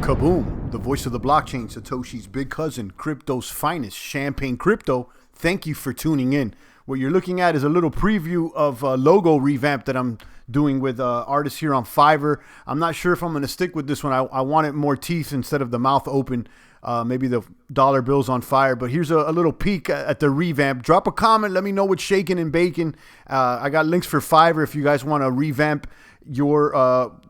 Kaboom, the voice of the blockchain, Satoshi's big cousin, crypto's finest, Champagne Crypto. Thank you for tuning in. What you're looking at is a little preview of a logo revamp that I'm doing with artists here on Fiverr. I'm not sure if I'm going to stick with this one. I wanted more teeth instead of the mouth open. Maybe the dollar bill's on fire, but here's a little peek at the revamp. Drop a comment. Let me know what's shaking and baking. I got links for Fiverr if you guys want to revamp your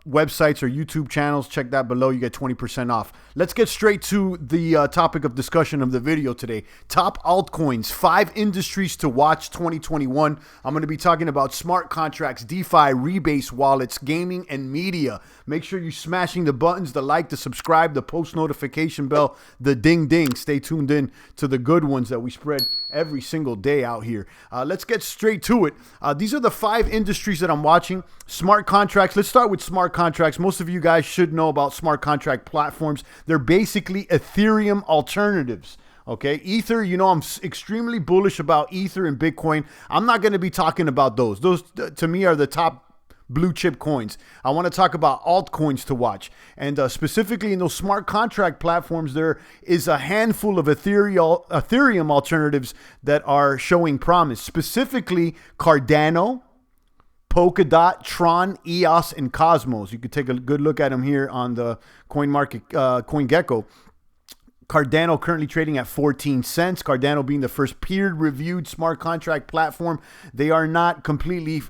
websites or YouTube channels. Check that below. You get 20% off. Let's get straight to the topic of discussion of the video today. Top altcoins, 5 industries to watch 2021. I'm going to be talking about smart contracts, DeFi, Rebase wallets, gaming, and media. Make sure you're smashing the buttons, the like, the subscribe, the post notification bell, the ding ding. Stay tuned in to the good ones that we spread every single day out here. Let's get straight to it. These are the 5 industries that I'm watching. Smart contracts. Let's start with smart contracts. Most of you guys should know about smart contract platforms. They're basically Ethereum alternatives. Okay, Ether, you know, I'm extremely bullish about Ether and Bitcoin. I'm not going to be talking about those. Those, to me, are the top blue chip coins. I want to talk about altcoins to watch. And specifically in those smart contract platforms, there is a handful of Ethereum alternatives that are showing promise. Specifically, Cardano, Polkadot, Tron, EOS, and Cosmos. You could take a good look at them here on the CoinGecko. Cardano currently trading at 14 cents. Cardano being the first peer-reviewed smart contract platform. They are not completely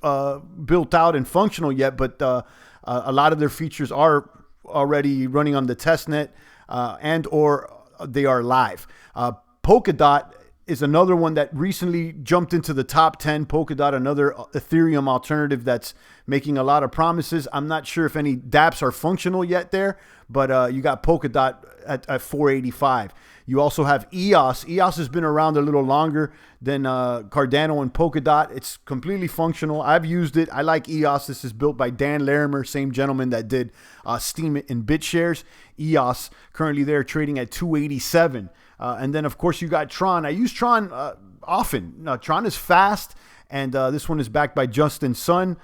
built out and functional yet, but a lot of their features are already running on the testnet and or they are live. Polkadot is another one that recently jumped into the top 10. Polkadot, another Ethereum alternative that's making a lot of promises. I'm not sure if any dApps are functional yet there, but you got Polkadot at 485. You also have EOS. EOS has been around a little longer than Cardano and Polkadot. It's completely functional. I've used it. I like EOS. This is built by Dan Larimer, same gentleman that did Steam It and BitShares. EOS, currently they're trading at 287. And then, of course, you got Tron. I use Tron often. Tron is fast, and this one is backed by Justin Sun.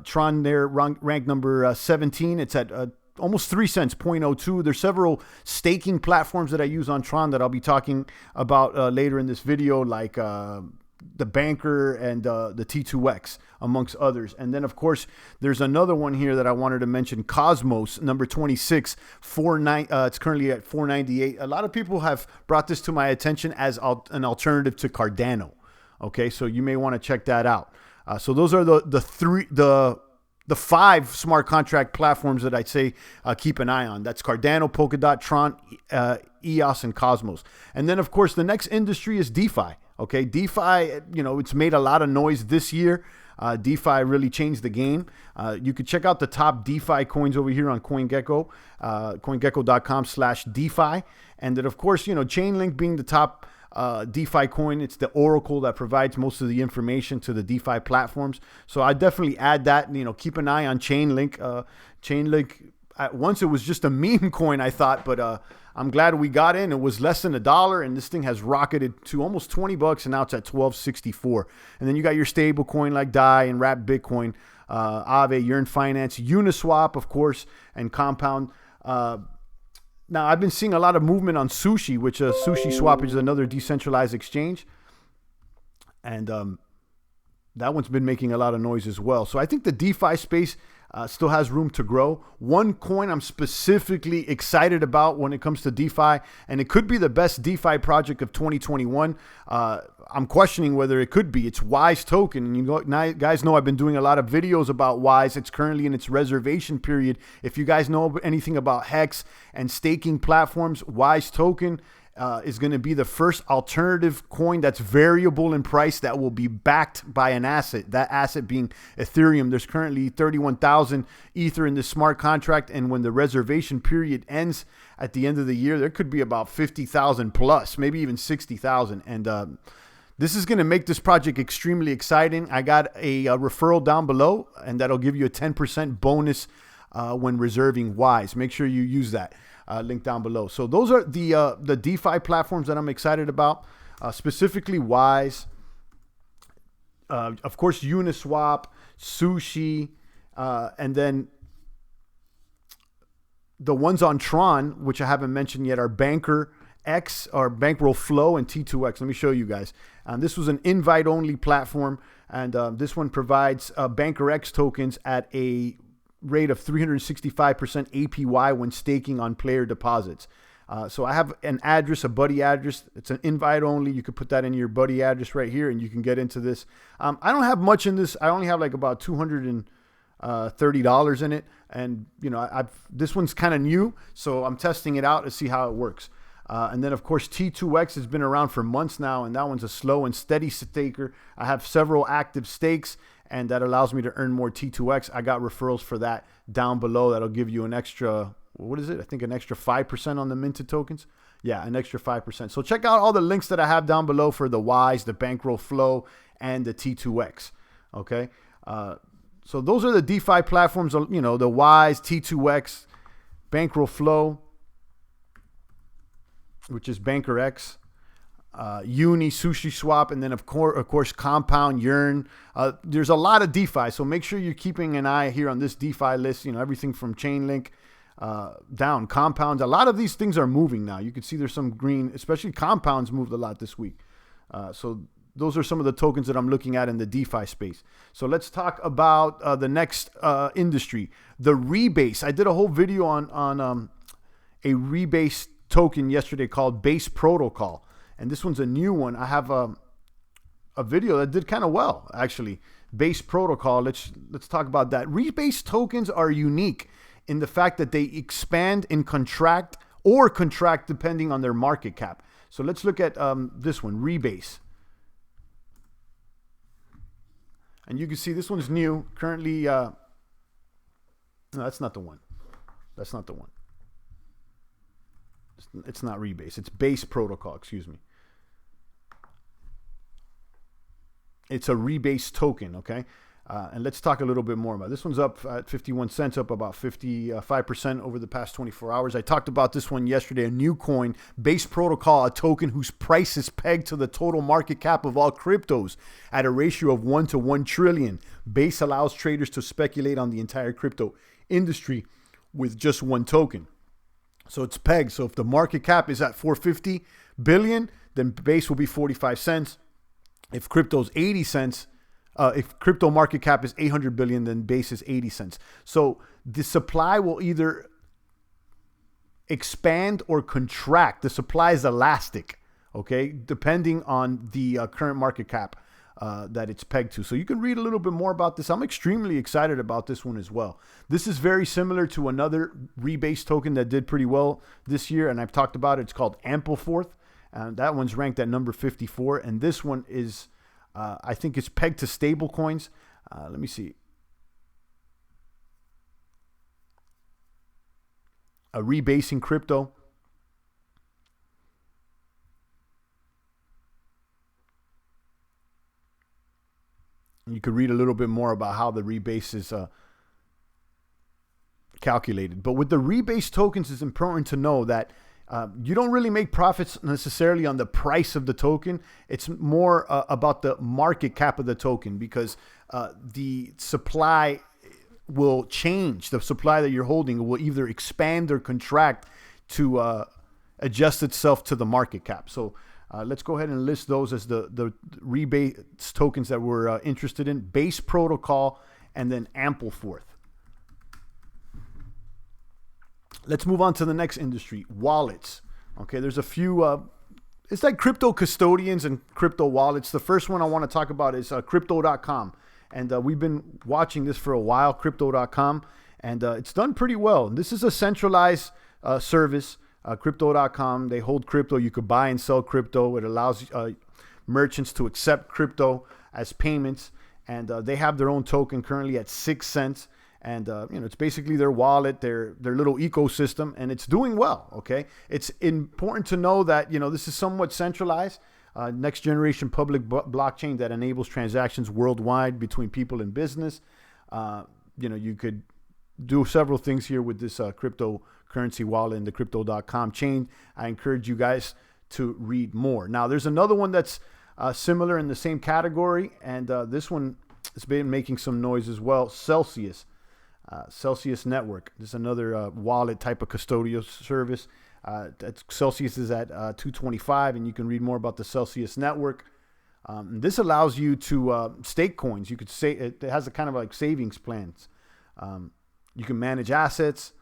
Tron, they're ranked number 17. It's at almost 3 cents, 0.02. There's several staking platforms that I use on Tron that I'll be talking about later in this video, like the Banker and the T2X, amongst others. And then, of course, there's another one here that I wanted to mention, Cosmos, number 26, it's currently at 498. A lot of people have brought this to my attention as an alternative to Cardano. Okay, so you may want to check that out. So those are the 5 smart contract platforms that I'd say keep an eye on. That's Cardano, Polkadot, Tron, EOS, and Cosmos. And then, of course, the next industry is DeFi. Okay, DeFi, you know, it's made a lot of noise this year. DeFi really changed the game. You could check out the top DeFi coins over here on CoinGecko, coingecko.com/DeFi. And then, of course, you know, Chainlink being the top DeFi coin. It's the oracle that provides most of the information to the DeFi platforms. So I definitely add that, you know, keep an eye on Chainlink. Chainlink, at once it was just a meme coin, I thought, but I'm glad we got in. It was less than $1, and this thing has rocketed to almost $20, and now it's at $12.64. And then you got your stable coin like DAI and Wrap Bitcoin, Aave, Yearn Finance, Uniswap, of course, and Compound. Now, I've been seeing a lot of movement on SUSHI, which SUSHI Swap is another decentralized exchange. And that one's been making a lot of noise as well. So I think the DeFi space still has room to grow. One coin I'm specifically excited about when it comes to DeFi, and it could be the best DeFi project of 2021. I'm questioning whether it could be. It's Wise token. And you guys know I've been doing a lot of videos about Wise. It's currently in its reservation period. If you guys know anything about Hex and staking platforms, Wise token is going to be the first alternative coin that's variable in price that will be backed by an asset, that asset being Ethereum. There's currently 31,000 Ether in this smart contract, and when the reservation period ends at the end of the year, there could be about 50,000 plus, maybe even 60,000. And this is going to make this project extremely exciting. I got a referral down below, and that'll give you a 10% bonus when reserving Wise. Make sure you use that. Link down below. So those are the DeFi platforms that I'm excited about, specifically Wise, of course Uniswap, SUSHI, and then the ones on Tron, which I haven't mentioned yet, are Banker X or Bankroll Flow and T2X. Let me show you guys. This was an invite-only platform, and this one provides Banker X tokens at a rate of 365% APY when staking on player deposits. So I have an address, a buddy address. It's an invite only. You could put that in your buddy address right here, and you can get into this. I don't have much in this. I only have like about $230 in it, and you know, this one's kind of new, so I'm testing it out to see how it works. And then, of course, T2X has been around for months now, and that one's a slow and steady staker. I have several active stakes, and that allows me to earn more T2X. I got referrals for that down below. That'll give you an extra, what is it? I think an extra 5% on the minted tokens. Yeah, an extra 5%. So check out all the links that I have down below for the Ys, the Bankroll Flow, and the T2X. Okay. So those are the DeFi platforms, you know, the Ys, T2X, Bankroll Flow, which is Banker X, Uni, Sushi Swap, and then of course Compound, Yearn. There's a lot of DeFi, so make sure you're keeping an eye here on this DeFi list. You know, everything from Chainlink down, Compounds. A lot of these things are moving now. You can see there's some green, especially Compounds moved a lot this week. So those are some of the tokens that I'm looking at in the DeFi space. So let's talk about the next industry, the Rebase. I did a whole video on a Rebase token yesterday called Base Protocol, and this one's a new one. I have a video that did kind of well, actually. Base Protocol. Let's talk about that. Rebase tokens are unique in the fact that they expand and contract depending on their market cap. So let's look at this one, Rebase. And you can see this one's new. Currently, no, that's not the one. That's not the one. It's not Rebase. It's Base Protocol, excuse me. It's a Rebase token, okay? And let's talk a little bit more about it. This one's up at 51 cents, up about 55% over the past 24 hours. I talked about this one yesterday, a new coin, Base Protocol, a token whose price is pegged to the total market cap of all cryptos at a ratio of 1 to 1 trillion. Base allows traders to speculate on the entire crypto industry with just one token. So it's pegged. So if the market cap is at 450 billion, then Base will be 45 cents. If crypto's 80 cents, if crypto market cap is 800 billion, then Base is 80 cents. So the supply will either expand or contract. The supply is elastic, okay, depending on the current market cap that it's pegged to. So you can read a little bit more about this. I'm extremely excited about this one as well. This is very similar to another Rebase token that did pretty well this year, and I've talked about it. It's called Ampleforth. That one's ranked at number 54, and this one is, I think it's pegged to stable coins. Let me see. A Rebasing Crypto. You could read a little bit more about how the Rebase is calculated. But with the Rebase tokens, it's important to know that you don't really make profits necessarily on the price of the token. It's more about the market cap of the token, because the supply will change. The supply that you're holding will either expand or contract to adjust itself to the market cap. So let's go ahead and list those as the Rebase tokens that we're interested in. Base Protocol and then Ampleforth. Let's move on to the next industry, wallets. Okay, there's a few, it's like crypto custodians and crypto wallets. The first one I want to talk about is Crypto.com. And we've been watching this for a while, Crypto.com, and it's done pretty well. This is a centralized service, Crypto.com. They hold crypto. You could buy and sell crypto. It allows merchants to accept crypto as payments. And they have their own token currently at 6 cents. And, it's basically their wallet, their little ecosystem, and it's doing well, okay? It's important to know that, this is somewhat centralized, next generation public blockchain that enables transactions worldwide between people and business. You could do several things here with this cryptocurrency wallet in the Crypto.com chain. I encourage you guys to read more. Now, there's another one that's similar in the same category, and this one has been making some noise as well, Celsius. Celsius Network. This is another wallet type of custodial service. Celsius is at 225, and you can read more about the Celsius Network. This allows you to stake coins. You could say it has a kind of like savings plans. You can manage assets.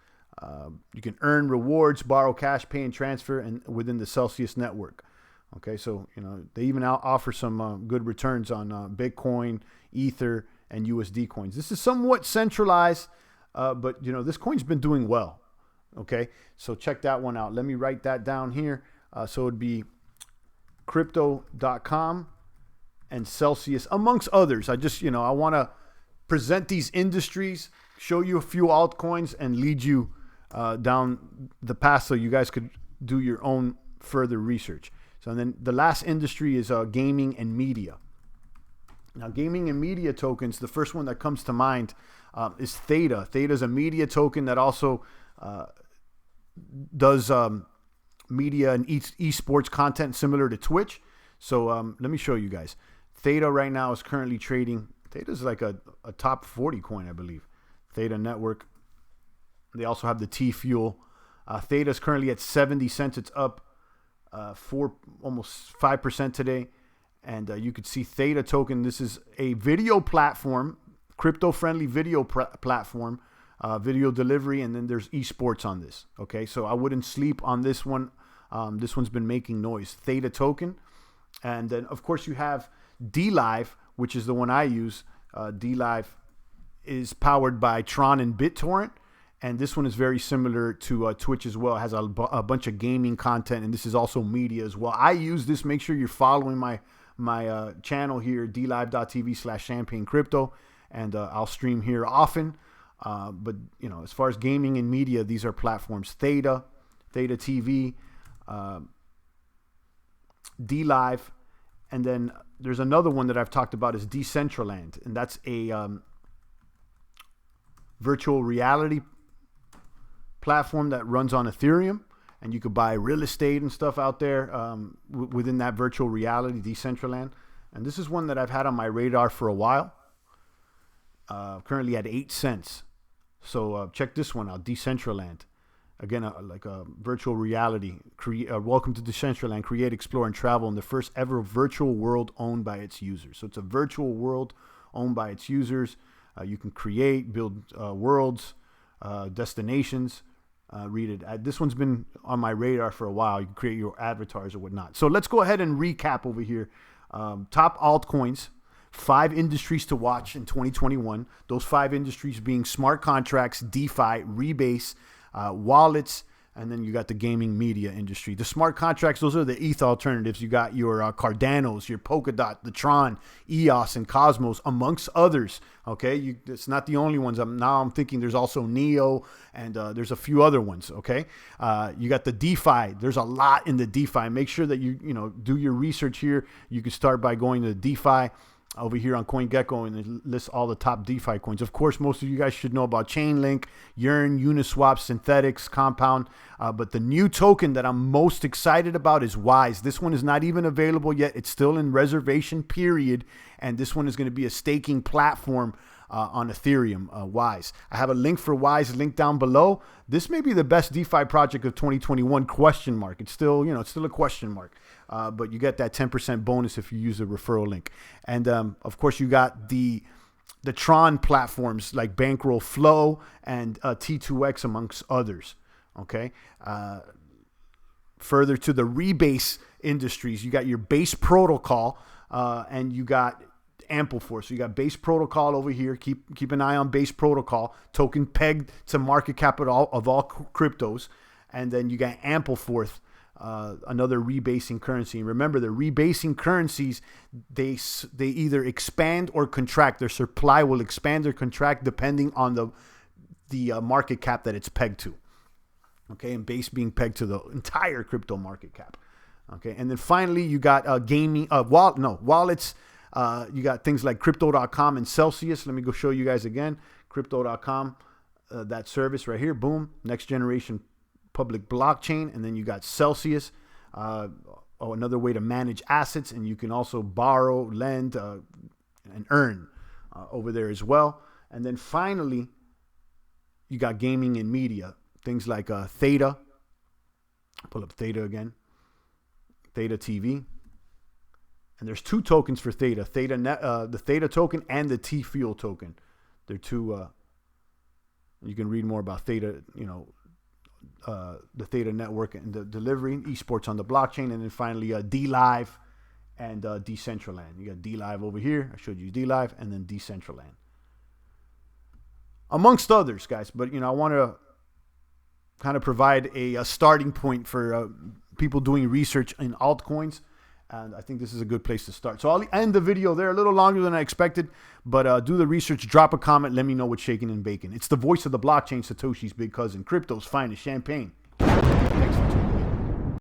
You can earn rewards, borrow cash, pay and transfer, and within the Celsius network. Okay, so they even offer some good returns on Bitcoin, Ether, and USD coins. This is somewhat centralized, but this coin's been doing well. Okay, so check that one out. Let me write that down here. So it'd be crypto.com and Celsius, amongst others. I just I want to present these industries, show you a few altcoins, and lead you down the path so you guys could do your own further research. So then the last industry is gaming and media. Now, gaming and media tokens, the first one that comes to mind is Theta. Theta is a media token that also does media and esports content similar to Twitch. So let me show you guys. Theta right now is currently trading. Theta is like a top 40 coin, I believe. Theta Network. They also have the T-Fuel. Theta is currently at 70 cents. It's up almost 5% today. And you could see Theta token. This is a video platform, crypto-friendly video platform, video delivery, and then there's esports on this. Okay, so I wouldn't sleep on this one. This one's been making noise. Theta token. And then, of course, you have DLive, which is the one I use. DLive is powered by Tron and BitTorrent. And this one is very similar to Twitch as well. It has a bunch of gaming content, and this is also media as well. I use this. Make sure you're following my channel here, DLive.tv/Champagne Crypto, and I'll stream here often. But as far as gaming and media, these are platforms: Theta, ThetaTV, DLive, and then there's another one that I've talked about is Decentraland, and that's a virtual reality platform that runs on Ethereum, and you could buy real estate and stuff out there within that virtual reality, Decentraland. And this is one that I've had on my radar for a while. Currently at 8 cents. So check this one out, Decentraland. Again, like a virtual reality. Welcome to Decentraland. Create, explore, and travel in the first ever virtual world owned by its users. So it's a virtual world owned by its users. You can create, build worlds, destinations. Read it. This one's been on my radar for a while. You can create your avatars or whatnot. So let's go ahead and recap over here. Top altcoins, 5 industries to watch in 2021. Those 5 industries being smart contracts, DeFi, Rebase, wallets, and then you got the gaming media industry. The smart contracts, those are the ETH alternatives. You got your Cardanos, your Polkadot, the Tron, EOS, and Cosmos, amongst others. Okay, it's not the only ones. I'm thinking there's also Neo, and there's a few other ones. Okay, you got the DeFi. There's a lot in the DeFi. Make sure that you do your research here. You can start by going to DeFi over here on CoinGecko, and it lists all the top DeFi coins. Of course, most of you guys should know about Chainlink, Yearn, Uniswap, Synthetics, Compound. But the new token that I'm most excited about is Wise. This one is not even available yet. It's still in reservation period. And this one is going to be a staking platform on Ethereum, Wise. I have a link for Wise linked down below. This may be the best DeFi project of 2021, question mark. It's still, it's still a question mark. But you get that 10% bonus if you use a referral link. And of course, you got the Tron platforms like Bankroll, Flow, and T2X, amongst others. Okay. Further to the Rebase industries, you got your Base Protocol, and you got Ampleforth. So you got Base Protocol over here. Keep an eye on Base Protocol, token pegged to market capital of all cryptos. And then you got Ampleforth, another rebasing currency. And remember, the rebasing currencies, they either expand or contract. Their supply will expand or contract depending on the market cap that it's pegged to. Okay, and Base being pegged to the entire crypto market cap. Okay, and then finally you got wallets. You got things like Crypto.com and Celsius. Let me go show you guys again. Crypto.com, that service right here. Boom, next generation public blockchain. And then you got Celsius, another way to manage assets, and you can also borrow, lend, and earn over there as well. And then finally, you got gaming and media, things like Theta. Pull up Theta again. ThetaTV. And there's 2 tokens for Theta. The Theta token and the T-Fuel token. They're 2. You can read more about Theta, the Theta network and the delivery, esports on the blockchain, and then finally DLive and Decentraland. You got DLive over here. I showed you DLive, and then Decentraland. Amongst others, guys. But, I want to kind of provide a starting point for people doing research in altcoins. And I think this is a good place to start. So I'll end the video there, a little longer than I expected. But do the research, drop a comment, let me know what's shaking and baking. It's the voice of the blockchain, Satoshi's big cousin, crypto's finest champagne.